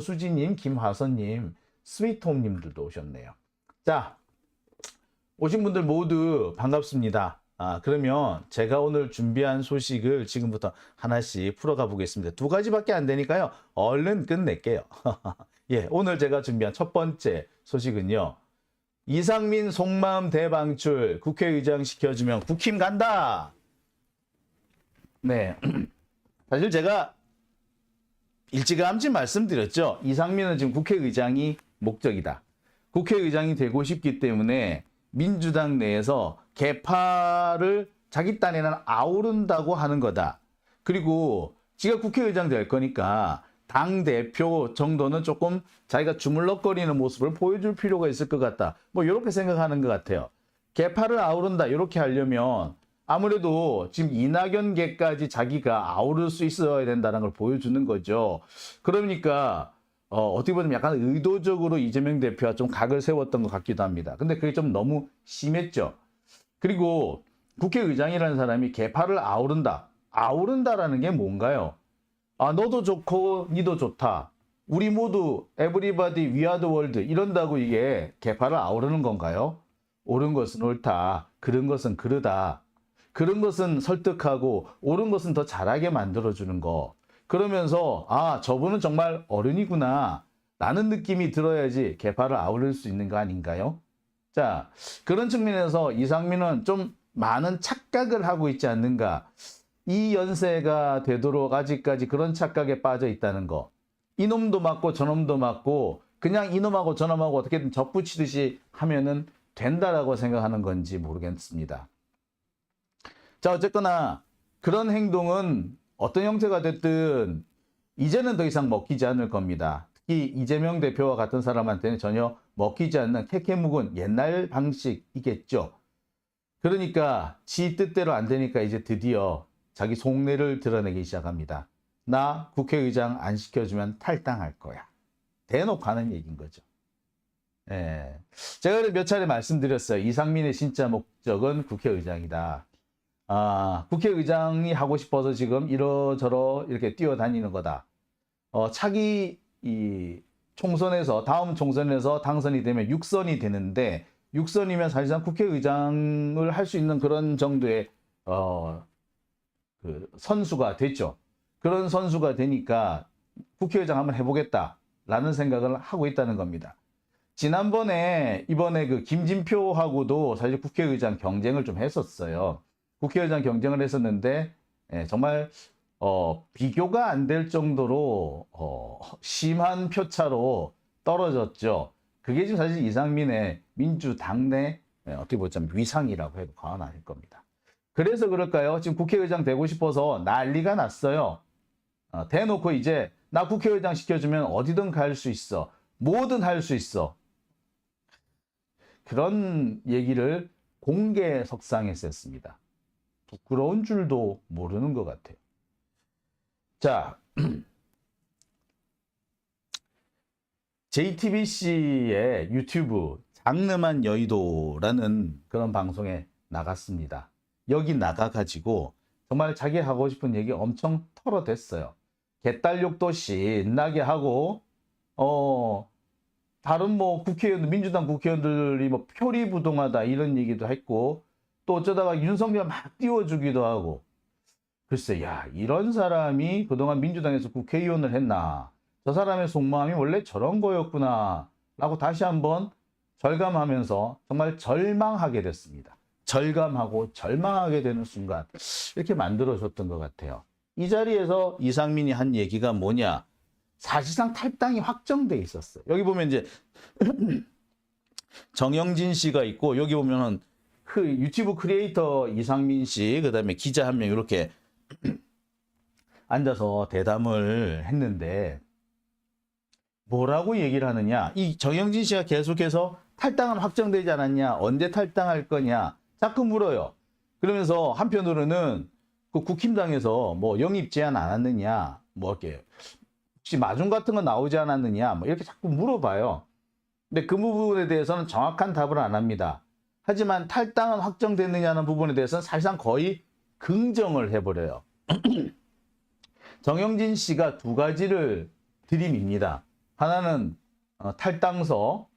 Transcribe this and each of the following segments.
수지님, 김화선님, 스위트홈님들도 오셨네요. 자, 오신 분들 모두 반갑습니다. 그러면 제가 오늘 준비한 소식을 지금부터 하나씩 풀어가 보겠습니다. 두 가지밖에 안 되니까요. 얼른 끝낼게요. 예, 오늘 제가 준비한 첫 번째 소식은요. 이상민 속마음 대방출, 국회의장 시켜주면 국힘 간다. 네, 사실 제가 일찌감치 말씀드렸죠. 이상민은 지금 국회의장이 목적이다. 국회의장이 되고 싶기 때문에 민주당 내에서 개파를 자기 딴에는 아우른다고 하는 거다. 그리고 지가 국회의장 될 거니까 당대표 정도는 조금 자기가 주물럭거리는 모습을 보여줄 필요가 있을 것 같다. 뭐 이렇게 생각하는 것 같아요. 개파를 아우른다 이렇게 하려면 아무래도 지금 이낙연계까지 자기가 아우를 수 있어야 된다는 걸 보여주는 거죠. 그러니까 어떻게 보면 약간 의도적으로 이재명 대표가 좀 각을 세웠던 것 같기도 합니다. 근데 그게 좀 너무 심했죠. 그리고 국회의장이라는 사람이 개파를 아우른다. 아우른다라는 게 뭔가요? 너도 좋고 니도 좋다. 우리 모두 everybody we are the world 이런다고 이게 개파를 아우르는 건가요? 옳은 것은 옳다. 그런 것은 그르다. 그런 것은 설득하고 옳은 것은 더 잘하게 만들어주는 거. 그러면서 저분은 정말 어른이구나 라는 느낌이 들어야지 개파를 아우를 수 있는 거 아닌가요? 자, 그런 측면에서 이상민은 좀 많은 착각을 하고 있지 않는가. 이 연세가 되도록 아직까지 그런 착각에 빠져 있다는 거. 이놈도 맞고 저놈도 맞고 그냥 이놈하고 저놈하고 어떻게든 접붙이듯이 하면은 된다라고 생각하는 건지 모르겠습니다. 자, 어쨌거나 그런 행동은 어떤 형태가 됐든 이제는 더 이상 먹히지 않을 겁니다. 특히 이재명 대표와 같은 사람한테는 전혀 먹히지 않는 캐캐묵은 옛날 방식이겠죠. 그러니까 지 뜻대로 안 되니까 이제 드디어 자기 속내를 드러내기 시작합니다. 나 국회의장 안 시켜주면 탈당할 거야. 대놓고 하는 얘기인 거죠. 예. 제가 몇 차례 말씀드렸어요. 이상민의 진짜 목적은 국회의장이다. 국회의장이 하고 싶어서 지금 이러저러 이렇게 뛰어다니는 거다. 차기 총선에서 다음 총선에서 당선이 되면 6선이 되는데 6선이면 사실상 국회의장을 할 수 있는 그런 정도의 그 선수가 됐죠. 그런 선수가 되니까 국회의장 한번 해보겠다라는 생각을 하고 있다는 겁니다. 지난번에 이번에 그 김진표하고도 사실 국회의장 경쟁을 좀 했었어요. 국회의장 경쟁을 했었는데 정말 비교가 안 될 정도로 심한 표차로 떨어졌죠. 그게 지금 사실 이상민의 민주당 내 어떻게 보자면 위상이라고 해도 과언 아닐 겁니다. 그래서 그럴까요? 지금 국회의장 되고 싶어서 난리가 났어요. 대놓고 이제 나 국회의장 시켜주면 어디든 갈 수 있어. 뭐든 할 수 있어. 그런 얘기를 공개석상에서 했습니다. 부끄러운 줄도 모르는 것 같아요. 자, JTBC의 유튜브 장름한 여의도라는 그런 방송에 나갔습니다. 여기 나가가지고 정말 자기 하고 싶은 얘기 엄청 털어댔어요. 개딸욕도 신나게 하고 다른 뭐 국회의원, 민주당 국회의원들이 뭐 표리부동하다 이런 얘기도 했고 또 어쩌다가 윤석열 막 띄워주기도 하고 글쎄 야 이런 사람이 그동안 민주당에서 국회의원을 했나 저 사람의 속마음이 원래 저런 거였구나 라고 다시 한번 절감하면서 정말 절망하게 됐습니다. 절감하고 절망하게 되는 순간 이렇게 만들어줬던 것 같아요. 이 자리에서 이상민이 한 얘기가 뭐냐 사실상 탈당이 확정돼 있었어요. 여기 보면 이제 정영진 씨가 있고 여기 보면은 그 유튜브 크리에이터 이상민 씨 그다음에 기자 한 명 이렇게 앉아서 대담을 했는데 뭐라고 얘기를 하느냐 이 정영진 씨가 계속해서 탈당은 확정되지 않았냐 언제 탈당할 거냐 자꾸 물어요. 그러면서 한편으로는 그 국힘당에서 뭐 영입 제안 안 왔느냐 뭐 이렇게 혹시 마중 같은 거 나오지 않았느냐 뭐 이렇게 자꾸 물어봐요. 근데 그 부분에 대해서는 정확한 답을 안 합니다. 하지만 탈당은 확정됐느냐는 부분에 대해서는 사실상 거의 긍정을 해버려요. 정영진 씨가 두 가지를 들이밉니다. 하나는 탈당서,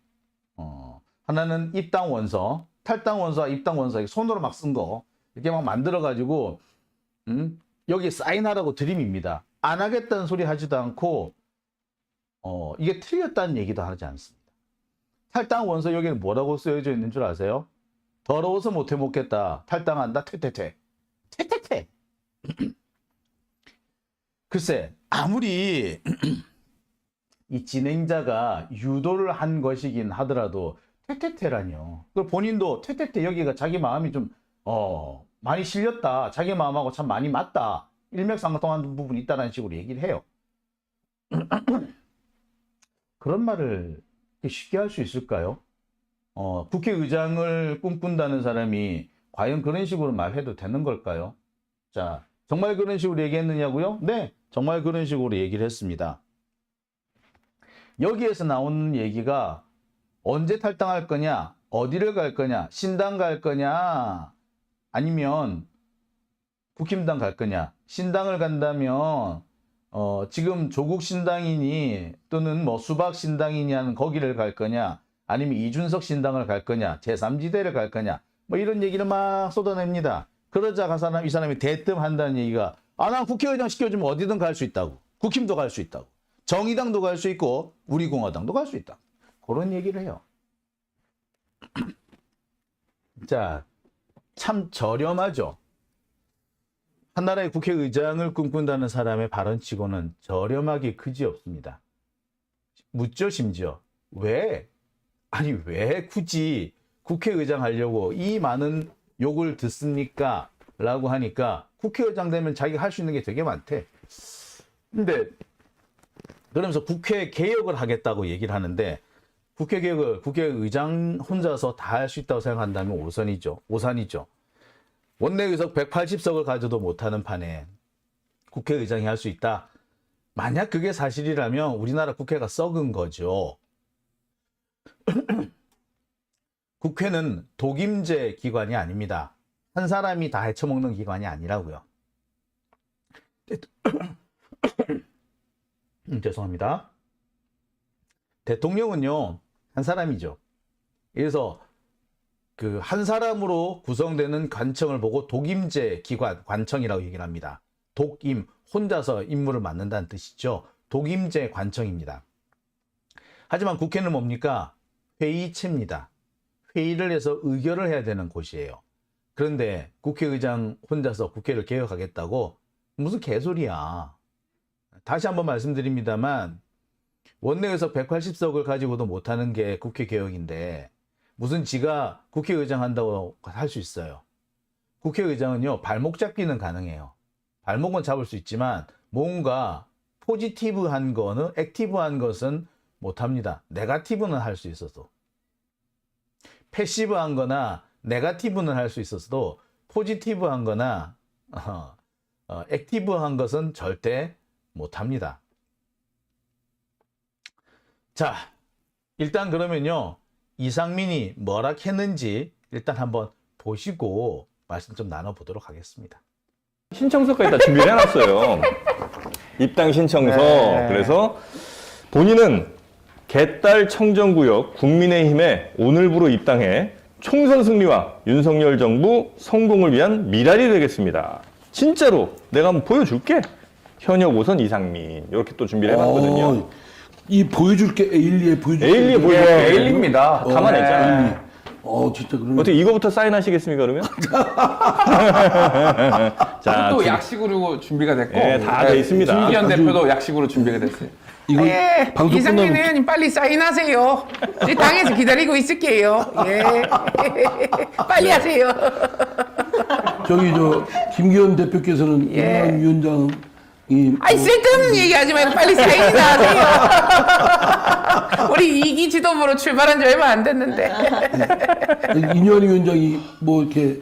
하나는 입당 원서, 탈당 원서와 입당 원서 손으로 막 쓴 거 이렇게 막 만들어 가지고 여기 사인하라고 드림입니다. 안 하겠다는 소리 하지도 않고 이게 틀렸다는 얘기도 하지 않습니다. 탈당 원서 여기는 뭐라고 쓰여져 있는 줄 아세요? 더러워서 못해 먹겠다. 탈당한다. 퇴퇴퇴. 퇴퇴퇴. 글쎄 아무리 이 진행자가 유도를 한 것이긴 하더라도 퇴퇴퇴라뇨. 그 본인도 퇴퇴퇴 여기가 자기 마음이 좀 많이 실렸다. 자기 마음하고 참 많이 맞다. 일맥상통한 부분이 있다는 식으로 얘기를 해요. 그런 말을 쉽게 할 수 있을까요? 국회의장을 꿈꾼다는 사람이 과연 그런 식으로 말해도 되는 걸까요? 자, 정말 그런 식으로 얘기했느냐고요? 네, 정말 그런 식으로 얘기를 했습니다. 여기에서 나오는 얘기가 언제 탈당할 거냐, 어디를 갈 거냐, 신당 갈 거냐, 아니면 국힘당 갈 거냐. 신당을 간다면 지금 조국 신당이니 또는 뭐 수박 신당이니 하는 거기를 갈 거냐, 아니면 이준석 신당을 갈 거냐, 제3지대를 갈 거냐, 뭐 이런 얘기를 막 쏟아냅니다. 그러자 이 사람이 대뜸 한다는 얘기가 난 국회의장 시켜주면 어디든 갈 수 있다고. 국힘도 갈 수 있다고. 정의당도 갈 수 있고 우리공화당도 갈 수 있다. 그런 얘기를 해요. 자, 참 저렴하죠. 한나라의 국회의장을 꿈꾼다는 사람의 발언치고는 저렴하기 그지없습니다. 묻죠, 심지어. 왜? 아니, 왜 굳이 국회의장 하려고 이 많은 욕을 듣습니까? 라고 하니까 국회의장 되면 자기가 할 수 있는 게 되게 많대. 근데 그러면서 국회 개혁을 하겠다고 얘기를 하는데 국회 개혁을 국회의장 혼자서 다 할 수 있다고 생각한다면 오산이죠. 원내의석 180석을 가져도 못하는 판에 국회의장이 할 수 있다. 만약 그게 사실이라면 우리나라 국회가 썩은 거죠. 국회는 독임제 기관이 아닙니다. 한 사람이 다 헤쳐먹는 기관이 아니라고요. 죄송합니다. 대통령은요, 한 사람이죠. 그래서 그 한 사람으로 구성되는 관청을 보고 독임제 기관, 관청이라고 얘기를 합니다. 독임, 혼자서 임무를 맡는다는 뜻이죠. 독임제 관청입니다. 하지만 국회는 뭡니까? 회의체입니다. 회의를 해서 의결을 해야 되는 곳이에요. 그런데 국회의장 혼자서 국회를 개혁하겠다고? 무슨 개소리야. 다시 한번 말씀드립니다만 원내의석 180석을 가지고도 못하는 게 국회 개혁인데 무슨 지가 국회의장 한다고 할 수 있어요. 국회의장은요, 발목 잡기는 가능해요. 발목은 잡을 수 있지만 뭔가 포지티브한 거는, 액티브한 것은 못합니다. 네거티브는 할 수 있어도. 패시브한 거나 네거티브는 할 수 있어도 포지티브한 거나 액티브한 것은 절대 못합니다. 자, 일단 그러면요, 이상민이 뭐라 했는지 일단 한번 보시고 말씀 좀 나눠보도록 하겠습니다. 신청서까지 다 준비를 해놨어요. 입당 신청서. 네. 그래서 본인은 개딸 청정구역 국민의힘에 오늘부로 입당해 총선 승리와 윤석열 정부 성공을 위한 미랄이 되겠습니다. 진짜로 내가 한번 보여줄게. 현역 5선 이상민. 이렇게 또 준비를 해봤거든요. 이 보여줄게 에일리에 보여줄게. 에일리에 보여줄게. 에일리입니다. 담아냈잖아. 에일리. 진짜 그러면 어떻게 이거부터 사인하시겠습니까, 그러면? 자, 또 약식으로 준비가 됐고, 네, 다돼 있습니다. 김기현 아주- 대표도 약식으로 준비가 됐어요. 이거 방송 이상민 끝나면 의원님 빨리 사인하세요. 저희 당에서 기다리고 있을게요. 예. 빨리 하세요. 저기 김기현 대표께서는 예. 이낙연 위원장이 아이 쓸데없는 얘기하지 말고 빨리 사인이나 하세요. 우리 2기 지도부로 출발한 지 얼마 안 됐는데. 이낙연 위원장이 뭐 이렇게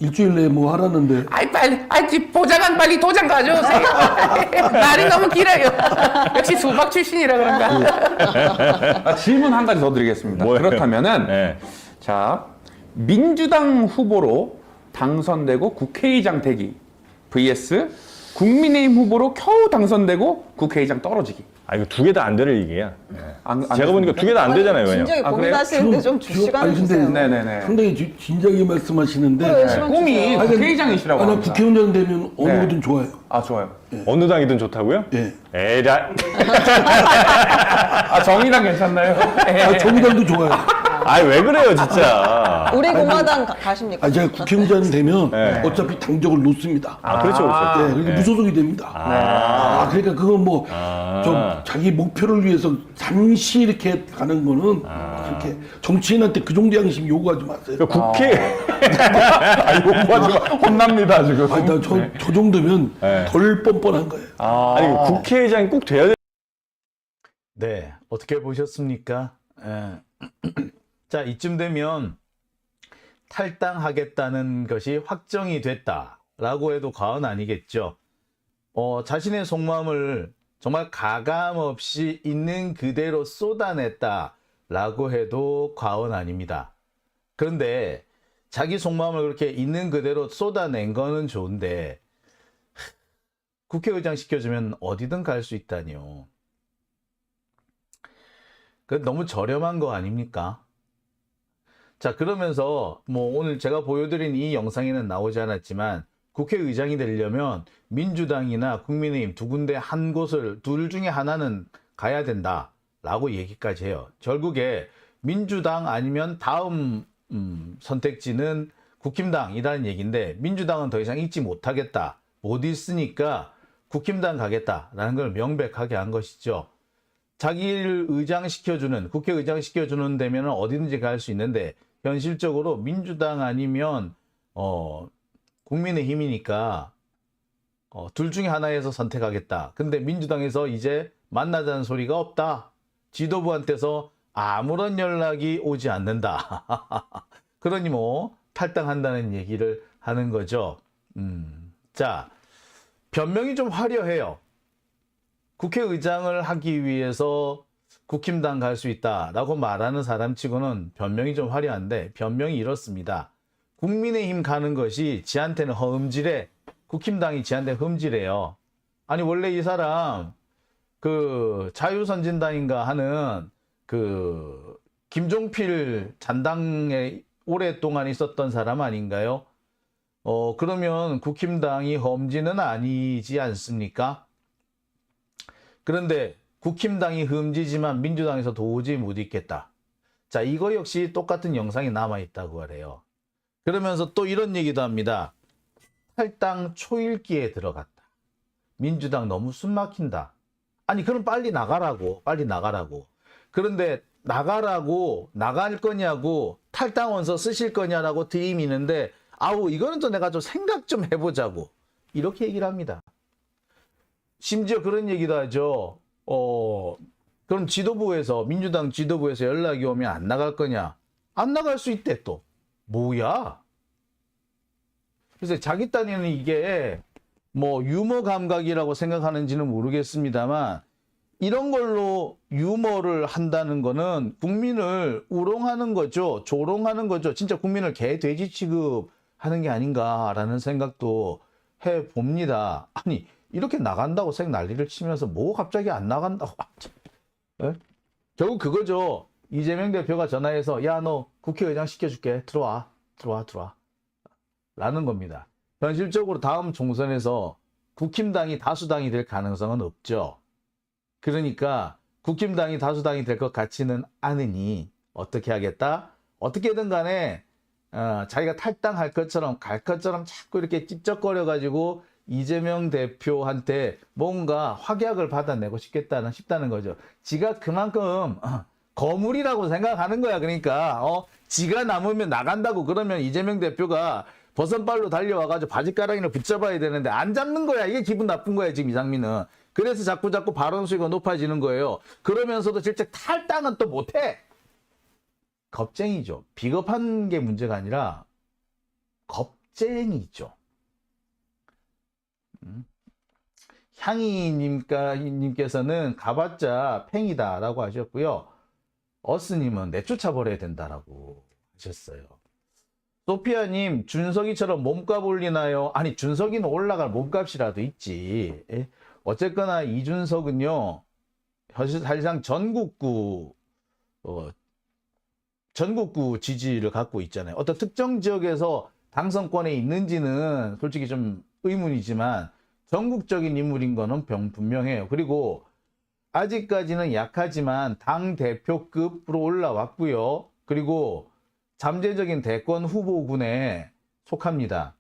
일주일 내에 뭐 하라는데 아이 빨리, 보좌관 빨리 도장 가져오세요. 말이 너무 길어요. 역시 수박 출신이라 그런가. 질문 한 가지 더 드리겠습니다. 뭐예요? 그렇다면은, 네. 자, 민주당 후보로 당선되고 국회의장 되기 vs 국민의힘 후보로 겨우 당선되고 국회의장 떨어지기. 아, 이거 두 개 다 안 되는 얘기야. 안 제가 보니까 두 개 다 안 되잖아요. 왜냐면. 진작에 아, 그래요? 고민하시는데 좀 시간을 아니, 근데 주세요. 네네네. 상당히 진작에 말씀하시는데 그래, 시간 꿈이 주세요. 국회의장이시라고 나 합니다. 국회의원 되면 어느 네. 거든 좋아요. 아, 좋아요. 어느 당이든 좋다고요? 예. 에라. 아, 정의당 괜찮나요? 아, 정의당도 좋아요. 아, 왜 그래요, 진짜. 우리 공화당 가십니까? 아, 제가 국회의원 되면 네. 어차피 당적을 놓습니다. 아, 그렇죠, 그렇죠. 네, 그러니까 무소속이 됩니다. 그러니까 그건 뭐 좀 자기 목표를 위해서 잠시 이렇게 가는 거는 그렇게 정치인한테 그 정도 양심 요구하지 마세요. 그러니까 국회. 아, 요구하지 마. 혼납니다, 지금. 아니, 저 정도면 네. 덜 뻔뻔한 거예요. 아니, 국회의장이 꼭 돼야 돼. 네, 어떻게 보셨습니까? 자, 이쯤 되면 탈당하겠다는 것이 확정이 됐다라고 해도 과언 아니겠죠. 자신의 속마음을 정말 가감 없이 있는 그대로 쏟아냈다라고 해도 과언 아닙니다. 그런데 자기 속마음을 그렇게 있는 그대로 쏟아낸 거는 좋은데 국회의장 시켜주면 어디든 갈 수 있다니요. 그 너무 저렴한 거 아닙니까? 자, 그러면서 뭐 오늘 제가 보여드린 이 영상에는 나오지 않았지만 국회의장이 되려면 민주당이나 국민의힘 두 군데 한 곳을 둘 중에 하나는 가야 된다라고 얘기까지 해요. 결국에 민주당 아니면 다음 선택지는 국힘당이라는 얘기인데 민주당은 더 이상 있지 못하겠다. 못 있으니까 국힘당 가겠다라는 걸 명백하게 한 것이죠. 자기를 의장시켜주는, 국회의장 시켜주는 데면 어디든지 갈 수 있는데 현실적으로 민주당 아니면 국민의힘이니까 둘 중에 하나에서 선택하겠다. 근데 민주당에서 이제 만나자는 소리가 없다. 지도부한테서 아무런 연락이 오지 않는다. 그러니 뭐 탈당한다는 얘기를 하는 거죠. 자, 변명이 좀 화려해요. 국회의장을 하기 위해서 국힘당 갈 수 있다라고 말하는 사람치고는 변명이 좀 화려한데 변명이 이렇습니다. 국민의힘 가는 것이 지한테는 허음질해. 국힘당이 지한테 흠질해요. 아니 원래 이 사람 그 자유선진당인가 하는 그 김종필 잔당에 오랫동안 있었던 사람 아닌가요? 그러면 국힘당이 험지는 아니지 않습니까? 그런데 국힘당이 흠지지만 민주당에서 도저히 못 있겠다. 자, 이거 역시 똑같은 영상이 남아있다고 하래요. 그러면서 또 이런 얘기도 합니다. 탈당 초읽기에 들어갔다. 민주당 너무 숨막힌다. 아니 그럼 빨리 나가라고. 빨리 나가라고. 그런데 나가라고 나갈 거냐고 탈당 원서 쓰실 거냐라고 들이미는데 아우 이거는 또 내가 좀 생각 좀 해보자고. 이렇게 얘기를 합니다. 심지어 그런 얘기도 하죠. 그럼 지도부에서 민주당 지도부에서 연락이 오면 안 나갈 거냐? 안 나갈 수 있대 또. 뭐야? 그래서 자기 딴에는 이게 뭐 유머 감각이라고 생각하는지는 모르겠습니다만 이런 걸로 유머를 한다는 거는 국민을 우롱하는 거죠. 조롱하는 거죠. 진짜 국민을 개, 돼지 취급하는 게 아닌가라는 생각도 해봅니다. 아니 이렇게 나간다고 생 난리를 치면서 뭐 갑자기 안 나간다고. 네? 결국 그거죠. 이재명 대표가 전화해서 야 너 국회의장 시켜줄게. 들어와. 라는 겁니다. 현실적으로 다음 총선에서 국힘당이 다수당이 될 가능성은 없죠. 그러니까 국힘당이 다수당이 될 것 같지는 않으니 어떻게 하겠다? 어떻게든 간에 자기가 탈당할 것처럼 갈 것처럼 자꾸 이렇게 찝쩍거려가지고 이재명 대표한테 뭔가 확약을 받아내고 싶다는 거죠. 지가 그만큼 거물이라고 생각하는 거야. 그러니까 지가 남으면 나간다고 그러면 이재명 대표가 버선발로 달려와가지고 바지가랑이를 붙잡아야 되는데 안 잡는 거야. 이게 기분 나쁜 거야 지금 이상민은. 그래서 자꾸 발언 수위가 높아지는 거예요. 그러면서도 실제 탈당은 또 못해. 겁쟁이죠. 비겁한 게 문제가 아니라 겁쟁이죠. 향이님께서는 가봤자 팽이다라고 하셨고요. 어스님은 내쫓아버려야 된다라고 하셨어요. 소피아님, 준석이처럼 몸값 올리나요? 아니, 준석이는 올라갈 몸값이라도 있지. 예? 어쨌거나 이준석은요, 사실상 전국구 지지를 갖고 있잖아요. 어떤 특정 지역에서 당선권에 있는지는 솔직히 좀 의문이지만 전국적인 인물인 거는 분명해요. 그리고 아직까지는 약하지만 당 대표급으로 올라왔고요. 그리고 잠재적인 대권 후보군에 속합니다.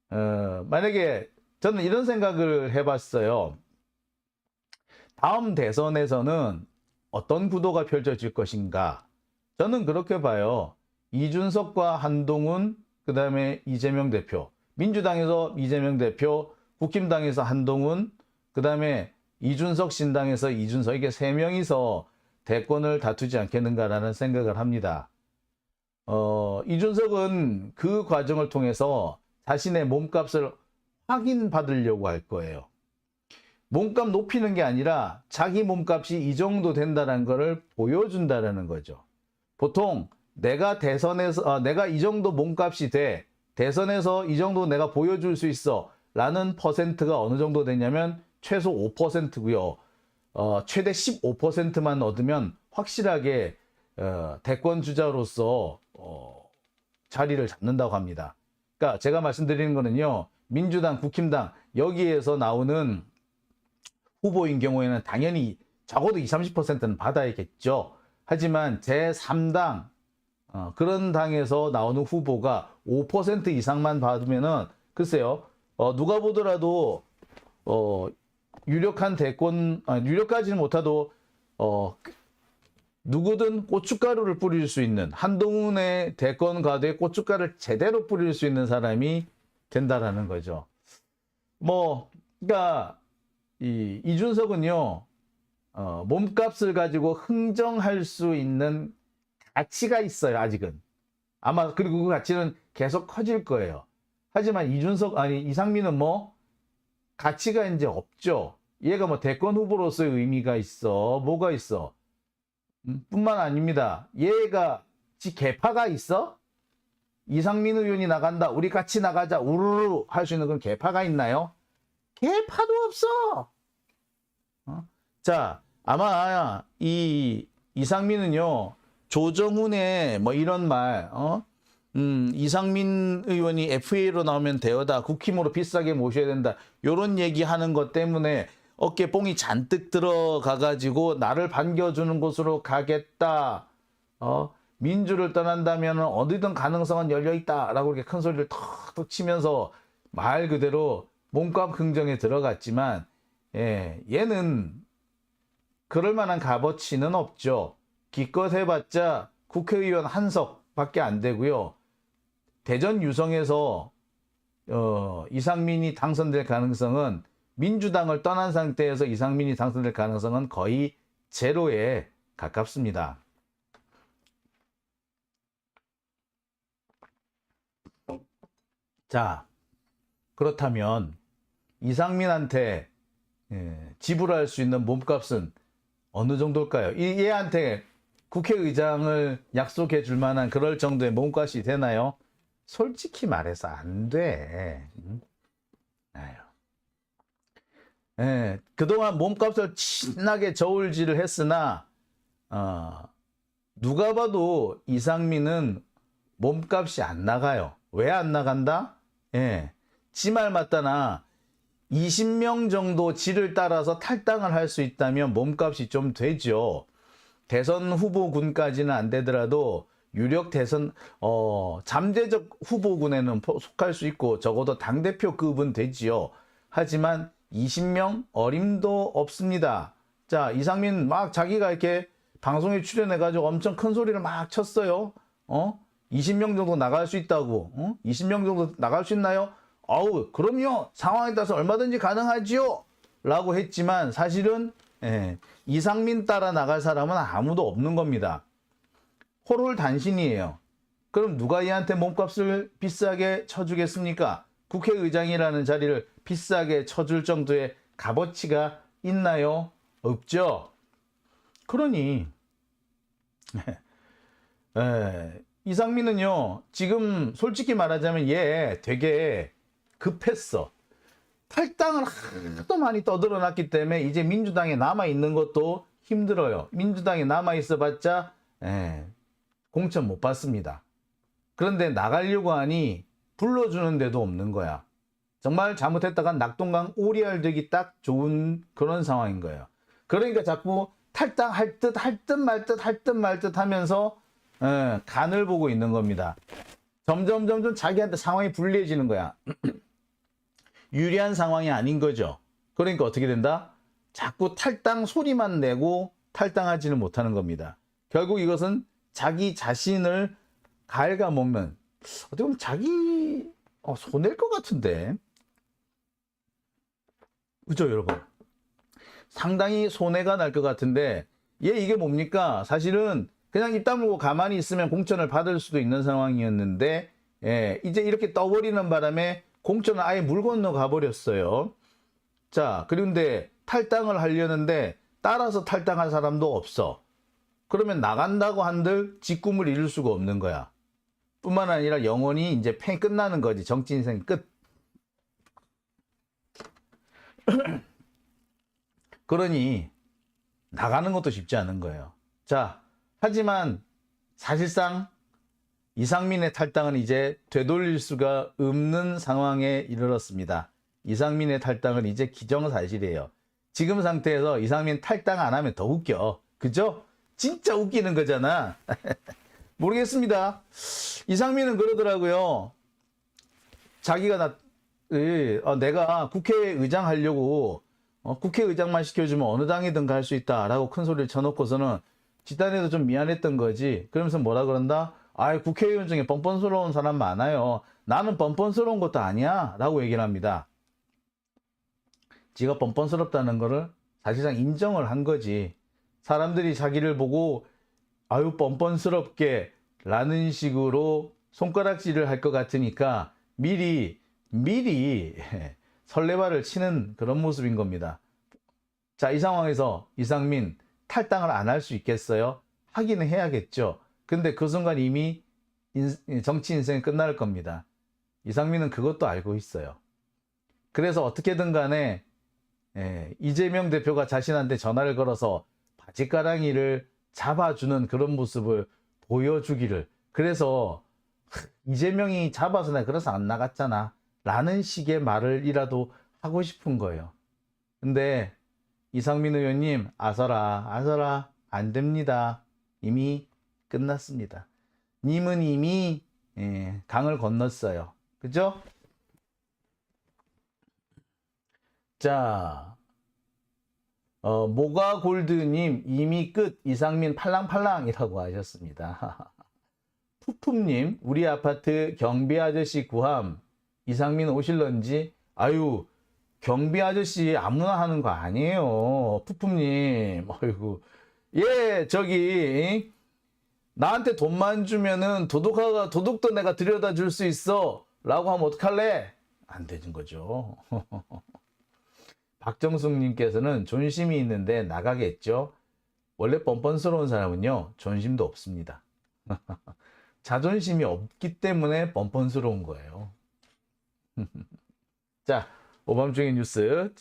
만약에 저는 이런 생각을 해봤어요. 다음 대선에서는 어떤 구도가 펼쳐질 것인가? 저는 그렇게 봐요. 이준석과 한동훈, 그 다음에 이재명 대표, 민주당에서 이재명 대표, 국힘당에서 한동훈, 그 다음에 이준석 신당에서 이준석, 이게 세 명이서 대권을 다투지 않겠는가라는 생각을 합니다. 이준석은 그 과정을 통해서 자신의 몸값을 확인받으려고 할 거예요. 몸값 높이는 게 아니라 자기 몸값이 이 정도 된다는 것을 보여준다는 거죠. 보통 내가 대선에서 내가 이 정도 몸값이 돼, 대선에서 이 정도 내가 보여줄 수 있어 라는 퍼센트가 어느 정도 되냐면 최소 5%고요. 최대 15%만 얻으면 확실하게 대권 주자로서 자리를 잡는다고 합니다. 그러니까 제가 말씀드리는 거는요. 민주당, 국힘당 여기에서 나오는 후보인 경우에는 당연히 적어도 20, 30%는 받아야겠죠. 하지만 제3당 그런 당에서 나오는 후보가 5% 이상만 받으면은 글쎄요. 누가 보더라도 유력한 대권 유력하지는 못하도 누구든 고춧가루를 뿌릴 수 있는 한동훈의 대권 가도에 고춧가루를 제대로 뿌릴 수 있는 사람이 된다라는 거죠. 그러니까 이준석은요 몸값을 가지고 흥정할 수 있는 가치가 있어요. 아직은 아마 그리고 그 가치는 계속 커질 거예요. 하지만 이상민은 가치가 이제 없죠. 얘가 대권 후보로서의 의미가 있어? 뭐가 있어? 뿐만 아닙니다. 얘가 지 개파가 있어? 이상민 의원이 나간다. 우리 같이 나가자. 우르르 할 수 있는 그런 개파가 있나요? 개파도 없어. 자, 아마 이상민은요. 조정훈의 이런 말, 이상민 의원이 FA로 나오면 되어다. 국힘으로 비싸게 모셔야 된다. 요런 얘기하는 것 때문에 어깨 뽕이 잔뜩 들어가가지고 나를 반겨주는 곳으로 가겠다. 민주를 떠난다면 어디든 가능성은 열려있다. 라고 이렇게 큰 소리를 턱턱 치면서 말 그대로 몸값 긍정에 들어갔지만, 얘는 그럴 만한 값어치는 없죠. 기껏 해봤자 국회의원 한석 밖에 안 되고요. 대전 유성에서 이상민이 당선될 가능성은 민주당을 떠난 상태에서 이상민이 당선될 가능성은 거의 제로에 가깝습니다. 자, 그렇다면 이상민한테 지불할 수 있는 몸값은 어느 정도일까요? 얘한테 국회의장을 약속해 줄 만한 그럴 정도의 몸값이 되나요? 솔직히 말해서 안 돼. 그동안 몸값을 신나게 저울질을 했으나 누가 봐도 이상민은 몸값이 안 나가요. 왜 안 나간다? 지 말 맞다나 20명 정도 지를 따라서 탈당을 할 수 있다면 몸값이 좀 되죠. 대선 후보군까지는 안 되더라도 유력 대선 잠재적 후보군에는 속할 수 있고 적어도 당대표급은 되지요. 하지만 20명 어림도 없습니다. 자, 이상민 막 자기가 이렇게 방송에 출연해가지고 엄청 큰 소리를 막 쳤어요. 20명 정도 나갈 수 있다고. 20명 정도 나갈 수 있나요? 그럼요. 상황에 따라서 얼마든지 가능하지요. 라고 했지만 사실은 이상민 따라 나갈 사람은 아무도 없는 겁니다. 호롤단신이에요. 그럼 누가 얘한테 몸값을 비싸게 쳐주겠습니까? 국회의장이라는 자리를 비싸게 쳐줄 정도의 값어치가 있나요? 없죠. 그러니 이상민은요, 지금 솔직히 말하자면 얘 되게 급했어. 탈당을 하도 많이 떠들어놨기 때문에 이제 민주당에 남아있는 것도 힘들어요. 민주당에 남아있어 봤자 공천 못 받습니다. 그런데 나가려고 하니 불러주는 데도 없는 거야. 정말 잘못했다가 낙동강 오리알 되기 딱 좋은 그런 상황인 거예요. 그러니까 자꾸 탈당할 듯 말 듯 하면서 간을 보고 있는 겁니다. 점점 자기한테 상황이 불리해지는 거야. 유리한 상황이 아닌 거죠. 그러니까 어떻게 된다? 자꾸 탈당 소리만 내고 탈당하지는 못하는 겁니다. 결국 이것은 자기 자신을 갉아먹는, 어떻게 보면 자기 손해일 것 같은데, 그죠 여러분? 상당히 손해가 날 것 같은데, 얘 이게 뭡니까? 사실은 그냥 입 다물고 가만히 있으면 공천을 받을 수도 있는 상황이었는데, 이제 이렇게 떠버리는 바람에 공천을 아예 물 건너 가버렸어요. 자, 그런데 탈당을 하려는데 따라서 탈당할 사람도 없어. 그러면 나간다고 한들 직꿈을 이룰 수가 없는 거야. 뿐만 아니라 영원히 이제 팽 끝나는 거지. 정치 인생 끝. 그러니 나가는 것도 쉽지 않은 거예요. 자, 하지만 사실상 이상민의 탈당은 이제 되돌릴 수가 없는 상황에 이르렀습니다. 이상민의 탈당은 이제 기정사실이에요. 지금 상태에서 이상민 탈당 안 하면 더 웃겨. 그죠? 진짜 웃기는 거잖아. 모르겠습니다. 이상민은 그러더라고요. 자기가 내가 국회의장 하려고 국회의장만 시켜주면 어느 당이든 갈 수 있다라고 큰 소리를 쳐놓고서는 지단에도 좀 미안했던 거지. 그러면서 뭐라 그런다? 국회의원 중에 뻔뻔스러운 사람 많아요. 나는 뻔뻔스러운 것도 아니야 라고 얘기를 합니다. 지가 뻔뻔스럽다는 거를 사실상 인정을 한 거지. 사람들이 자기를 보고 아유 뻔뻔스럽게 라는 식으로 손가락질을 할 것 같으니까 미리 설레발을 치는 그런 모습인 겁니다. 자, 이 상황에서 이상민 탈당을 안 할 수 있겠어요? 하기는 해야겠죠. 근데 그 순간 이미 정치 인생이 끝날 겁니다. 이상민은 그것도 알고 있어요. 그래서 어떻게든 간에 이재명 대표가 자신한테 전화를 걸어서 바지가랑이를 잡아주는 그런 모습을 보여주기를, 그래서 이재명이 잡아서 내가 그래서 안 나갔잖아 라는 식의 말을이라도 하고 싶은 거예요. 근데 이상민 의원님 아서라 안 됩니다. 이미 끝났습니다. 님은 이미 강을 건넜어요. 그죠? 자, 모가골드님 이미 끝, 이상민 팔랑팔랑이라고 하셨습니다. 푸품님, 우리 아파트 경비 아저씨 구함, 이상민 오실런지? 아유, 경비 아저씨 아무나 하는 거 아니에요. 푸품님, 아이고. 예, 저기 나한테 돈만 주면은 도둑도 내가 들여다 줄 수 있어 라고 하면 어떡할래? 안 되는 거죠. 박정숙님께서는 존심이 있는데 나가겠죠. 원래 뻔뻔스러운 사람은요 존심도 없습니다. 자존심이 없기 때문에 뻔뻔스러운 거예요. 자, 오밤중의 뉴스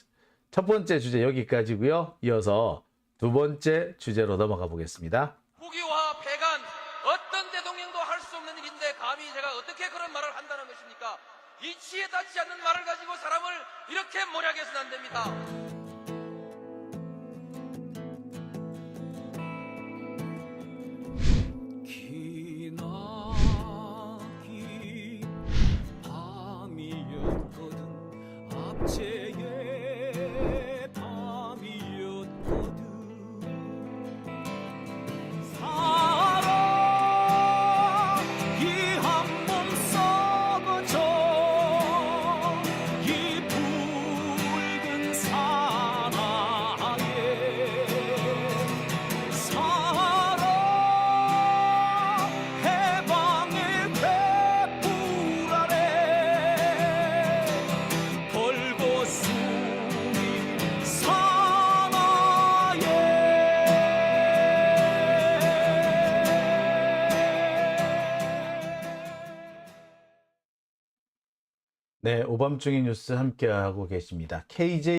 첫 번째 주제 여기까지고요. 이어서 두 번째 주제로 넘어가 보겠습니다. 국유화 폐간 어떤 대통령도 할 수 없는 일인데 감히 제가 어떻게 그런 말을 한다는 것입니까? 이치에 닿지 않는 말을 가지고 사람을 이렇게 몰약해서는 안 됩니다. 기나긴 밤이었거든 압제의 밤이었거든 사랑이 한몸 썩어져 이 붉은 사 네, 오밤중의 뉴스 함께하고 계십니다. KJ